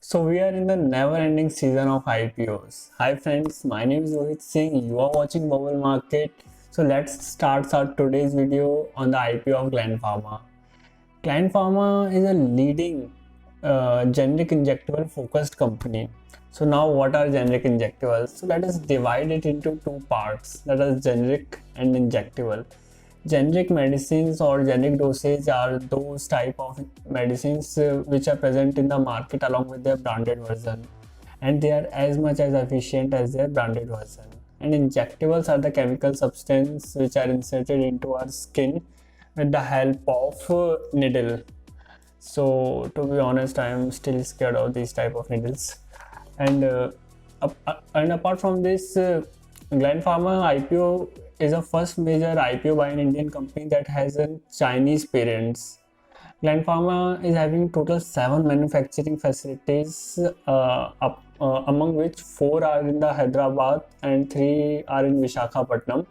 So we are in the never-ending season of IPOs. Hi friends, my name is Rohit Singh. You are watching Bubble Market. So let's start our today's video on the IPO of Gland Pharma. Gland Pharma is a leading generic injectable focused company. So now what are generic injectables? So let us divide it into two parts, that is generic and injectable. Generic medicines or generic dosage are those type of medicines which are present in the market along with their branded version, and they are as much as efficient as their branded version. And injectables are the chemical substance which are inserted into our skin with the help of needle. So to be honest, I am still scared of these type of needles. And apart from this, Gland Pharma IPO is the first major IPO by an Indian company that has a Chinese parents. Gland Pharma is having total 7 manufacturing facilities, among which 4 are in the Hyderabad and 3 are in Visakhapatnam.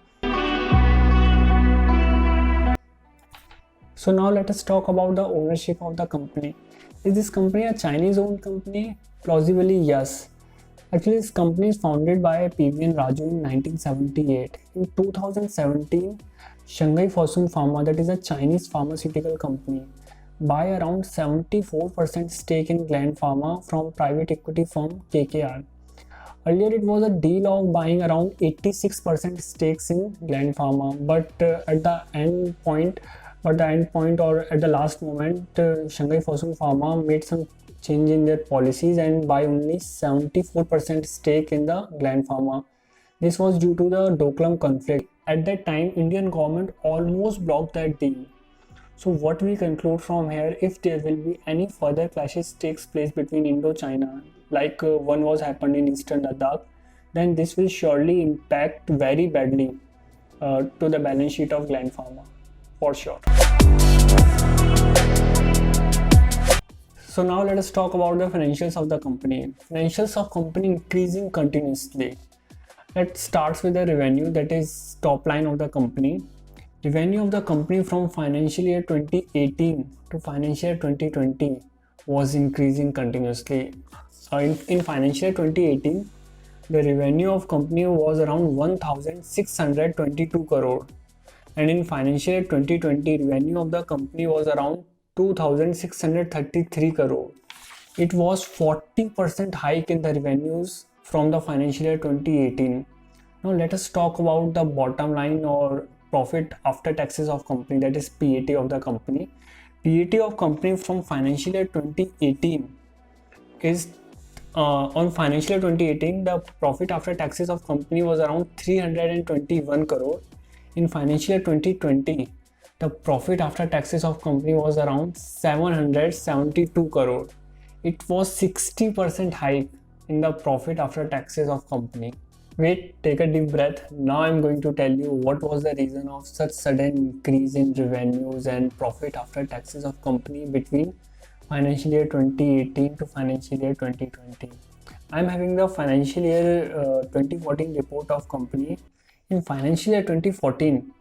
So now let us talk about the ownership of the company. Is this company a Chinese-owned company? Plausibly, yes. Actually, this company is founded by PVN Raju in 1978. In 2017, Shanghai Fosun Pharma, that is a Chinese pharmaceutical company, buy around 74% stake in Gland Pharma from private equity firm KKR. Earlier, it was a deal of buying around 86% stakes in Gland Pharma, but the end point or at the last moment, Shanghai Fosun Pharma made some change in their policies and buy only 74% stake in the Gland Pharma. This was due to the Doklam conflict. At that time, Indian government almost blocked that deal. So what we conclude from here, if there will be any further clashes takes place between Indo-China, like one was happened in Eastern Ladakh, then this will surely impact very badly to the balance sheet of Gland Pharma, for sure. So now let us talk about the financials of the company. Financials of company increasing continuously. Let's start with the revenue, that is top line of the company. Revenue of the company from financial year 2018 to financial year 2020 was increasing continuously. In financial year 2018, the revenue of company was around 1622 crore, and in financial year 2020, revenue of the company was around 2633 crore. It was 40% hike in the revenues from the financial year 2018. Now let us talk about the bottom line or profit after taxes of company, that is PAT of the company. PAT of company from financial year 2018 is on financial year 2018, the profit after taxes of company was around 321 crore. In financial year 2020, the profit after taxes of company was around 772 crore. It was 60% hike in the profit after taxes of company. Wait, take a deep breath. Now I'm going to tell you what was the reason of such sudden increase in revenues and profit after taxes of company between financial year 2018 to financial year 2020. I'm having the financial year 2014 report of company. In financial year 2014,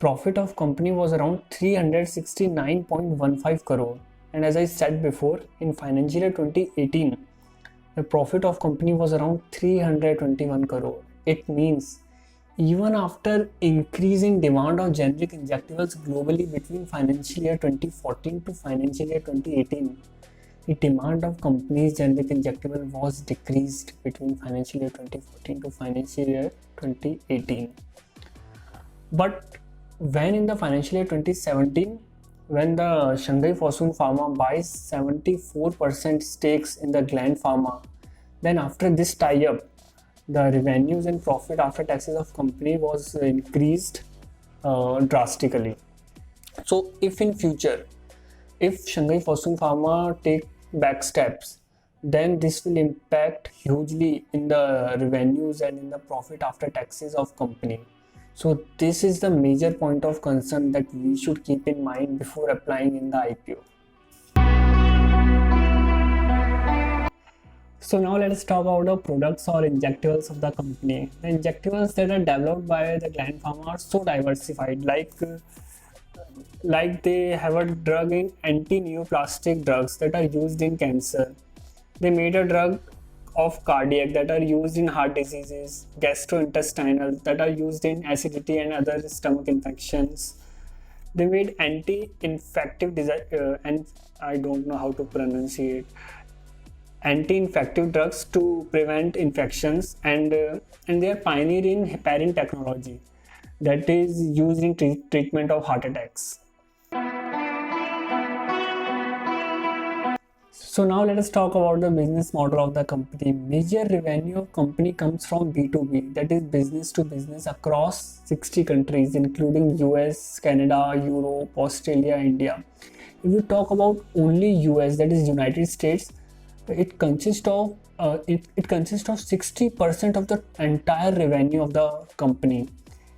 profit of company was around 369.15 crore, and as I said before, in financial year 2018, the profit of company was around 321 crore. It means even after increasing demand of generic injectables globally between financial year 2014 to financial year 2018, the demand of companies generic injectable was decreased between financial year 2014 to financial year 2018. But when in the financial year 2017, when the Shanghai Fosun Pharma buys 74% stakes in the Gland Pharma, then after this tie-up, the revenues and profit after taxes of company was increased drastically. So if in future, if Shanghai Fosun Pharma take back steps, then this will impact hugely in the revenues and in the profit after taxes of company. So this is the major point of concern that we should keep in mind before applying in the IPO. So now let us talk about the products or injectables of the company. The injectables that are developed by the Gland Pharma are so diversified, like they have a drug in anti-neoplastic drugs that are used in cancer. They made a drug of cardiac that are used in heart diseases, gastrointestinal that are used in acidity and other stomach infections. They made anti-infective and I don't know how to pronounce it, anti-infective drugs to prevent infections, and they are pioneer in heparin technology that is used in treatment of heart attacks. So now let us talk about the business model of the company. Major revenue of company comes from B2B, that is business to business, across 60 countries including US, Canada, Europe, Australia, India. If we talk about only US, that is United States, it consists of 60% of the entire revenue of the company.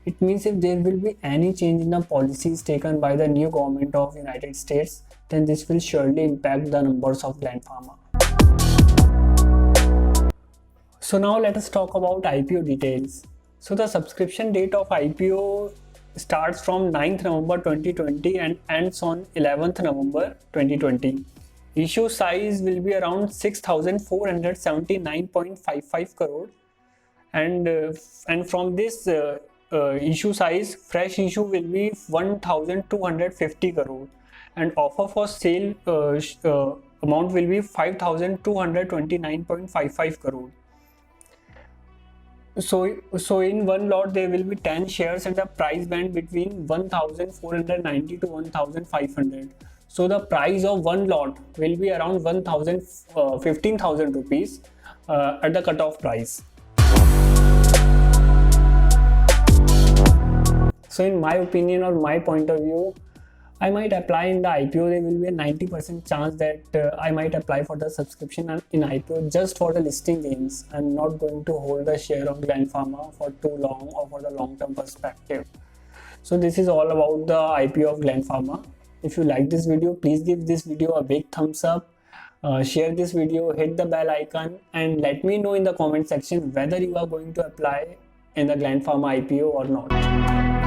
It means if there will be any change in the policies taken by the new government of United States, then this will surely impact the numbers of Gland Pharma. So now let us talk about IPO details. So the subscription date of IPO starts from 9th November 2020 and ends on 11th November 2020. Issue size will be around 6,479.55 crore, and from this issue size, fresh issue will be 1,250 crore, and offer for sale amount will be 5,229.55 crore. So in one lot there will be 10 shares and the price band between 1,490 to 1,500. So the price of one lot will be around 15,000 rupees at the cutoff price. So in my opinion or my point of view, I might apply in the IPO. There will be a 90% chance that I might apply for the subscription in IPO just for the listing gains. I'm not going to hold the share of Gland Pharma for too long or for the long-term perspective. So this is all about the IPO of Gland Pharma. If you like this video, please give this video a big thumbs up. Share this video, hit the bell icon, and let me know in the comment section whether you are going to apply in the Gland Pharma IPO or not.